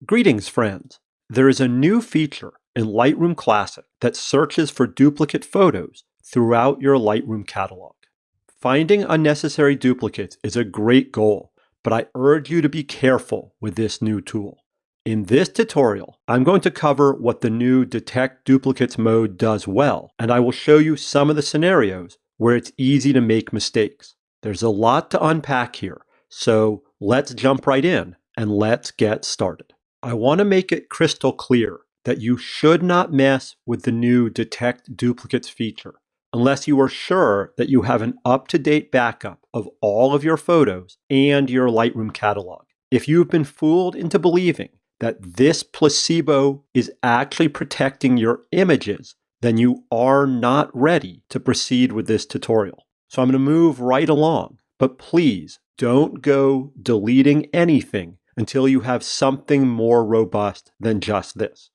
Greetings, friends. There is a new feature in Lightroom Classic that searches for duplicate photos throughout your Lightroom catalog. Finding unnecessary duplicates is a great goal, but I urge you to be careful with this new tool. In this tutorial, I'm going to cover what the new Detect Duplicates mode does well, and I will show you some of the scenarios where it's easy to make mistakes. There's a lot to unpack here, so let's jump right in and let's get started. I want to make it crystal clear that you should not mess with the new Detect Duplicates feature unless you are sure that you have an up-to-date backup of all of your photos and your Lightroom catalog. If you've been fooled into believing that this placebo is actually protecting your images, then you are not ready to proceed with this tutorial. So I'm going to move right along, but please don't go deleting anything until you have something more robust than just this.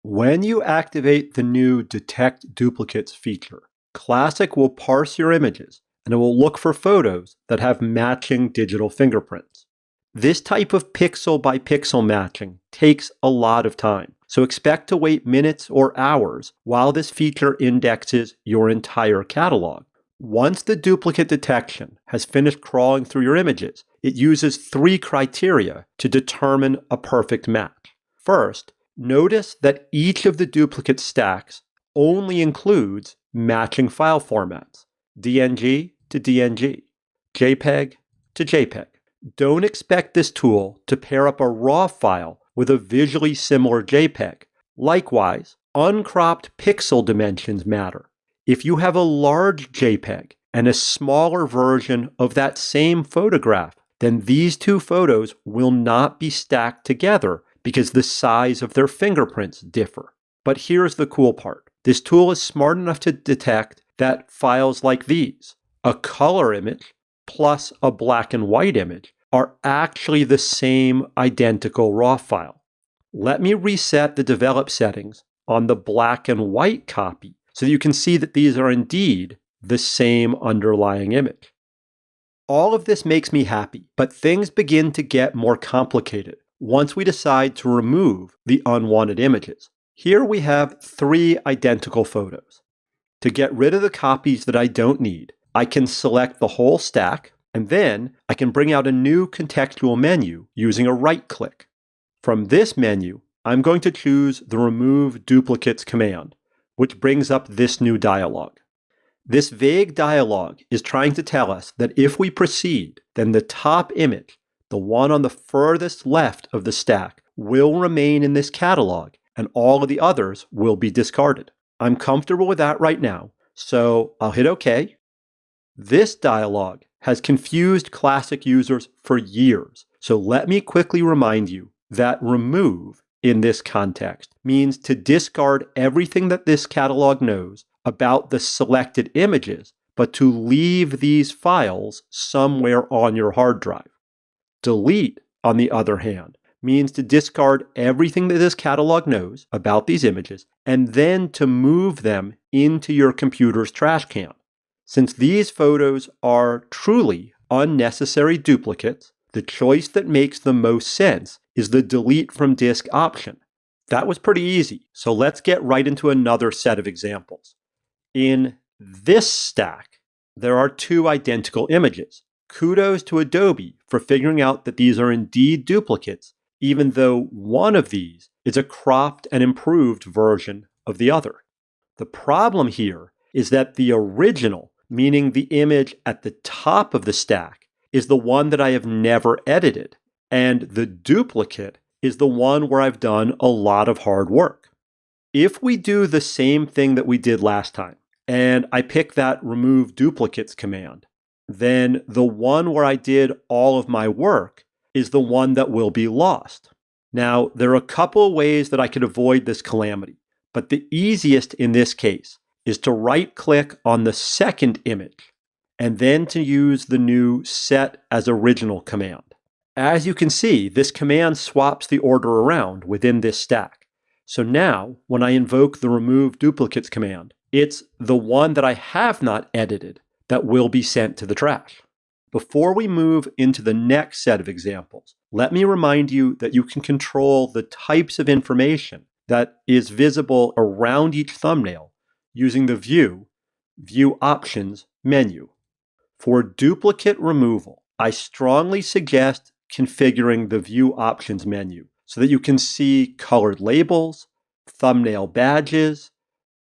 When you activate the new Detect Duplicates feature, Classic will parse your images and it will look for photos that have matching digital fingerprints. This type of pixel by pixel matching takes a lot of time, so expect to wait minutes or hours while this feature indexes your entire catalog. Once the duplicate detection has finished crawling through your images, it uses 3 criteria to determine a perfect match. First, notice that each of the duplicate stacks only includes matching file formats, DNG to DNG, JPEG to JPEG. Don't expect this tool to pair up a RAW file with a visually similar JPEG. Likewise, uncropped pixel dimensions matter. If you have a large JPEG and a smaller version of that same photograph, then these two photos will not be stacked together because the size of their fingerprints differ. But here's the cool part. This tool is smart enough to detect that files like these, a color image plus a black and white image, are actually the same identical RAW file. Let me reset the develop settings on the black and white copy so that you can see that these are indeed the same underlying image. All of this makes me happy, but things begin to get more complicated once we decide to remove the unwanted images. Here we have 3 identical photos. To get rid of the copies that I don't need, I can select the whole stack, and then I can bring out a new contextual menu using a right click. From this menu, I'm going to choose the Remove Duplicates command, which brings up this new dialog. This vague dialog is trying to tell us that if we proceed, then the top image, the one on the furthest left of the stack, will remain in this catalog and all of the others will be discarded. I'm comfortable with that right now, so I'll hit OK. This dialog has confused Classic users for years, so let me quickly remind you that remove in this context means to discard everything that this catalog knows about the selected images, but to leave these files somewhere on your hard drive. Delete, on the other hand, means to discard everything that this catalog knows about these images and then to move them into your computer's trash can. Since these photos are truly unnecessary duplicates, the choice that makes the most sense is the delete from disk option. That was pretty easy, so let's get right into another set of examples. In this stack, there are 2 identical images. Kudos to Adobe for figuring out that these are indeed duplicates, even though one of these is a cropped and improved version of the other. The problem here is that the original, meaning the image at the top of the stack, is the one that I have never edited, and the duplicate is the one where I've done a lot of hard work. If we do the same thing that we did last time, and I pick that Remove Duplicates command, then the one where I did all of my work is the one that will be lost. Now, there are a couple of ways that I could avoid this calamity, but the easiest in this case is to right-click on the second image and then to use the new Set as Original command. As you can see, this command swaps the order around within this stack. So now, when I invoke the Remove Duplicates command, it's the one that I have not edited that will be sent to the trash. Before we move into the next set of examples, let me remind you that you can control the types of information that is visible around each thumbnail using the View Options menu. For duplicate removal, I strongly suggest configuring the View Options menu so that you can see colored labels, thumbnail badges,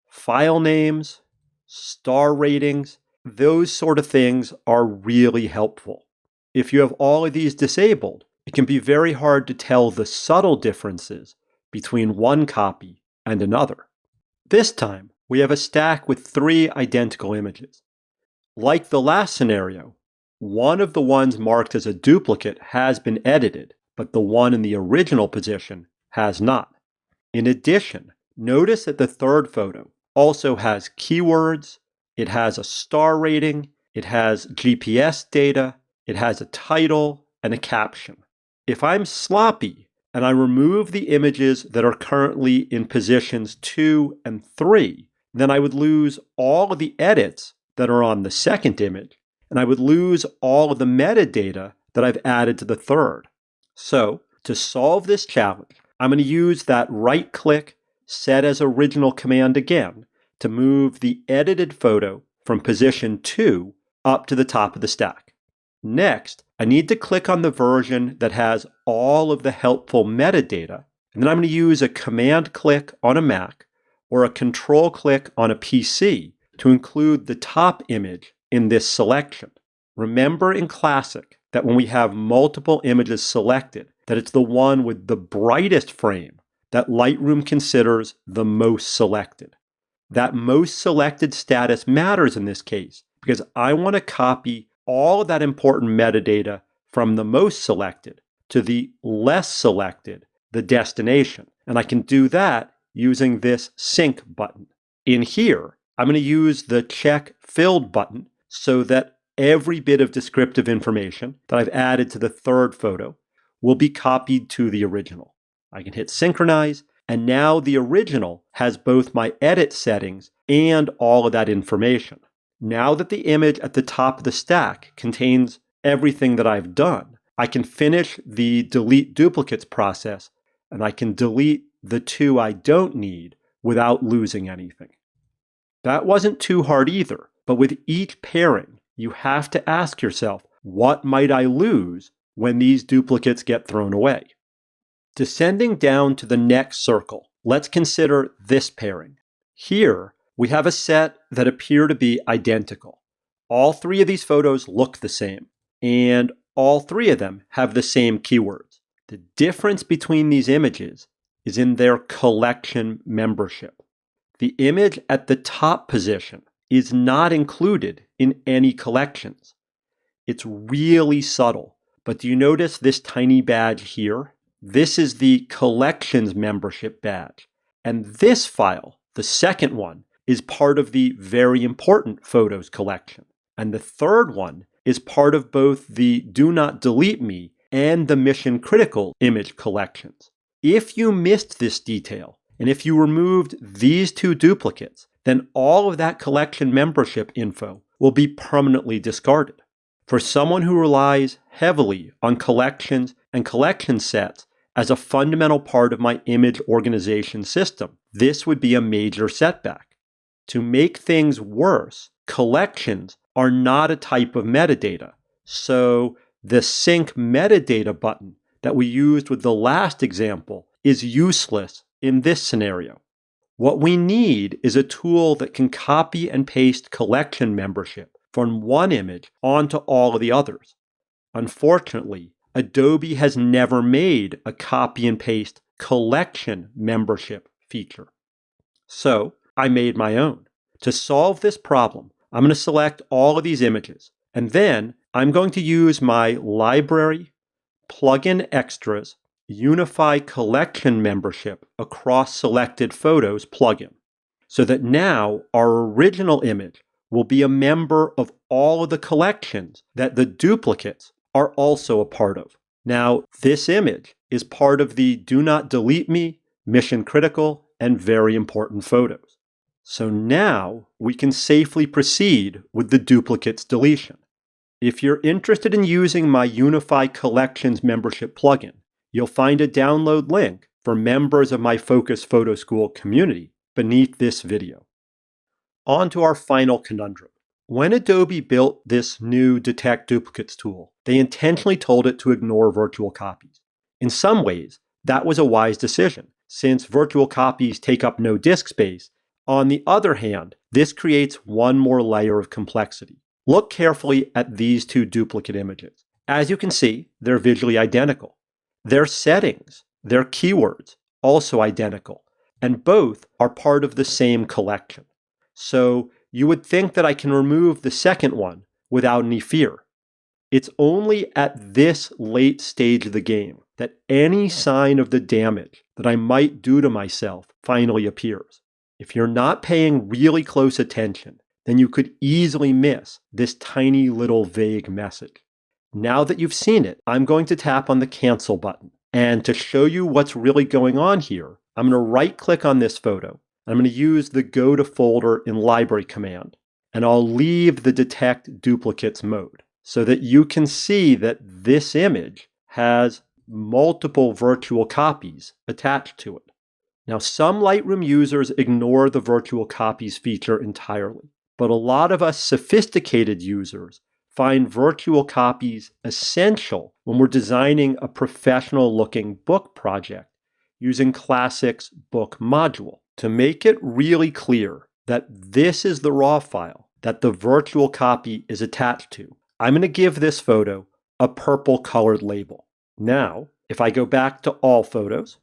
file names, star ratings. Those sort of things are really helpful. If you have all of these disabled, it can be very hard to tell the subtle differences between one copy and another. This time, we have a stack with 3 identical images. Like the last scenario, one of the ones marked as a duplicate has been edited, but the one in the original position has not. In addition, notice that the third photo also has keywords, it has a star rating, it has GPS data, it has a title, and a caption. If I'm sloppy and I remove the images that are currently in positions 2 and 3, then I would lose all of the edits that are on the second image, and I would lose all of the metadata that I've added to the third. So, to solve this challenge, I'm going to use that right-click, Set as Original command again to move the edited photo from position 2 up to the top of the stack. Next, I need to click on the version that has all of the helpful metadata, and then I'm going to use a command click on a Mac or a control click on a PC to include the top image in this selection. Remember in Classic that when we have multiple images selected, that it's the one with the brightest frame that Lightroom considers the most selected. That most selected status matters in this case because I want to copy all of that important metadata from the most selected to the less selected, the destination. And I can do that using this sync button. In here, I'm going to use the check filled button so that every bit of descriptive information that I've added to the third photo will be copied to the original. I can hit synchronize, and now the original has both my edit settings and all of that information. Now that the image at the top of the stack contains everything that I've done, I can finish the delete duplicates process, and I can delete the 2 I don't need without losing anything. That wasn't too hard either, but with each pairing, you have to ask yourself, what might I lose when these duplicates get thrown away? Descending down to the next circle, let's consider this pairing. Here, we have a set that appear to be identical. All 3 of these photos look the same, and all 3 of them have the same keywords. The difference between these images is in their collection membership. The image at the top position is not included in any collections. It's really subtle, but do you notice this tiny badge here? This is the collections membership badge. And this file, the second one, is part of the very important photos collection. And the third one is part of both the Do Not Delete Me and the Mission Critical image collections. If you missed this detail, and if you removed these 2 duplicates, then all of that collection membership info will be permanently discarded. For someone who relies heavily on collections and collection sets as a fundamental part of my image organization system, this would be a major setback. To make things worse, collections are not a type of metadata. So the sync metadata button that we used with the last example is useless in this scenario. What we need is a tool that can copy and paste collection membership from one image onto all of the others. Unfortunately, Adobe has never made a copy and paste collection membership feature. So I made my own. To solve this problem, I'm going to select all of these images, and then I'm going to use my Library, Plugin Extras, Unify Collection Membership across selected photos plugin, so that now our original image will be a member of all of the collections that the duplicates are also a part of. Now, this image is part of the Do Not Delete Me, Mission Critical, and Very Important Photos. So now we can safely proceed with the duplicates deletion. If you're interested in using my Unify Collections membership plugin, you'll find a download link for members of my Focus Photo School community beneath this video. On to our final conundrum. When Adobe built this new Detect Duplicates tool, they intentionally told it to ignore virtual copies. In some ways, that was a wise decision, since virtual copies take up no disk space. On the other hand, this creates one more layer of complexity. Look carefully at these two duplicate images. As you can see, they're visually identical. Their settings, their keywords, also identical, and both are part of the same collection. So you would think that I can remove the second one without any fear. It's only at this late stage of the game that any sign of the damage that I might do to myself finally appears. If you're not paying really close attention, then you could easily miss this tiny little vague message. Now that you've seen it, I'm going to tap on the cancel button. And to show you what's really going on here, I'm going to right-click on this photo. I'm going to use the Go to Folder in Library command, and I'll leave the Detect Duplicates mode so that you can see that this image has multiple virtual copies attached to it. Now, some Lightroom users ignore the virtual copies feature entirely, but a lot of us sophisticated users find virtual copies essential when we're designing a professional-looking book project using Classic's book module. To make it really clear that this is the raw file that the virtual copy is attached to, I'm going to give this photo a purple colored label. Now, if I go back to All Photos,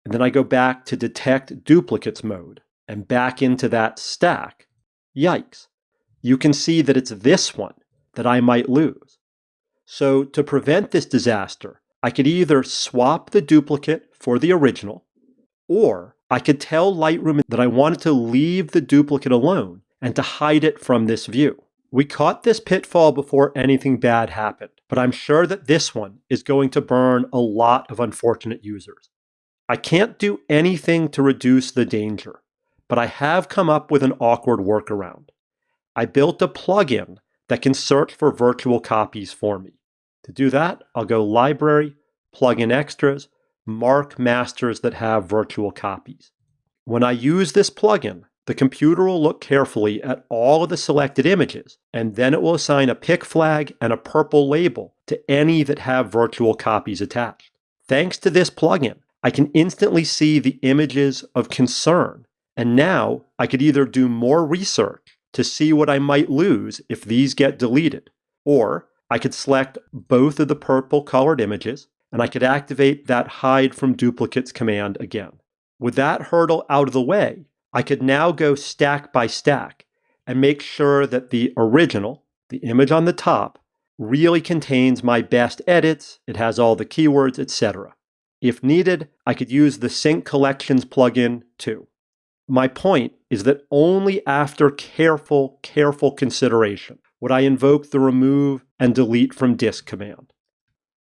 and then I go back to Detect Duplicates mode, and back into that stack, yikes, you can see that it's this one that I might lose. So to prevent this disaster, I could either swap the duplicate for the original, or I could tell Lightroom that I wanted to leave the duplicate alone and to hide it from this view. We caught this pitfall before anything bad happened, but I'm sure that this one is going to burn a lot of unfortunate users. I can't do anything to reduce the danger, but I have come up with an awkward workaround. I built a plugin that can search for virtual copies for me. To do that, I'll go Library, Plugin Extras, Mark Masters that have virtual copies. When I use this plugin, the computer will look carefully at all of the selected images, and then it will assign a pick flag and a purple label to any that have virtual copies attached. Thanks to this plugin, I can instantly see the images of concern, and now I could either do more research to see what I might lose if these get deleted, or I could select both of the purple colored images, and I could activate that Hide from Duplicates command again. With that hurdle out of the way, I could now go stack by stack and make sure that the original, the image on the top, really contains my best edits, it has all the keywords, etc. If needed, I could use the Sync Collections plugin too. My point is that only after careful consideration would I invoke the Remove and Delete from Disk command.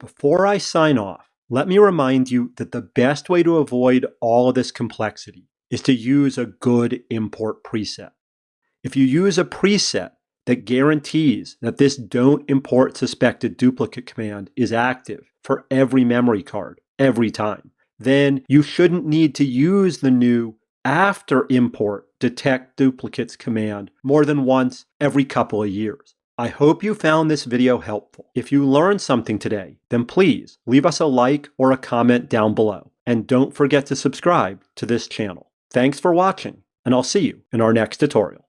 Before I sign off, let me remind you that the best way to avoid all of this complexity is to use a good import preset. If you use a preset that guarantees that this Don't Import Suspected Duplicate command is active for every memory card, every time, then you shouldn't need to use the new After Import Detect Duplicates command more than once every couple of years. I hope you found this video helpful. If you learned something today, then please leave us a like or a comment down below. And don't forget to subscribe to this channel. Thanks for watching, and I'll see you in our next tutorial.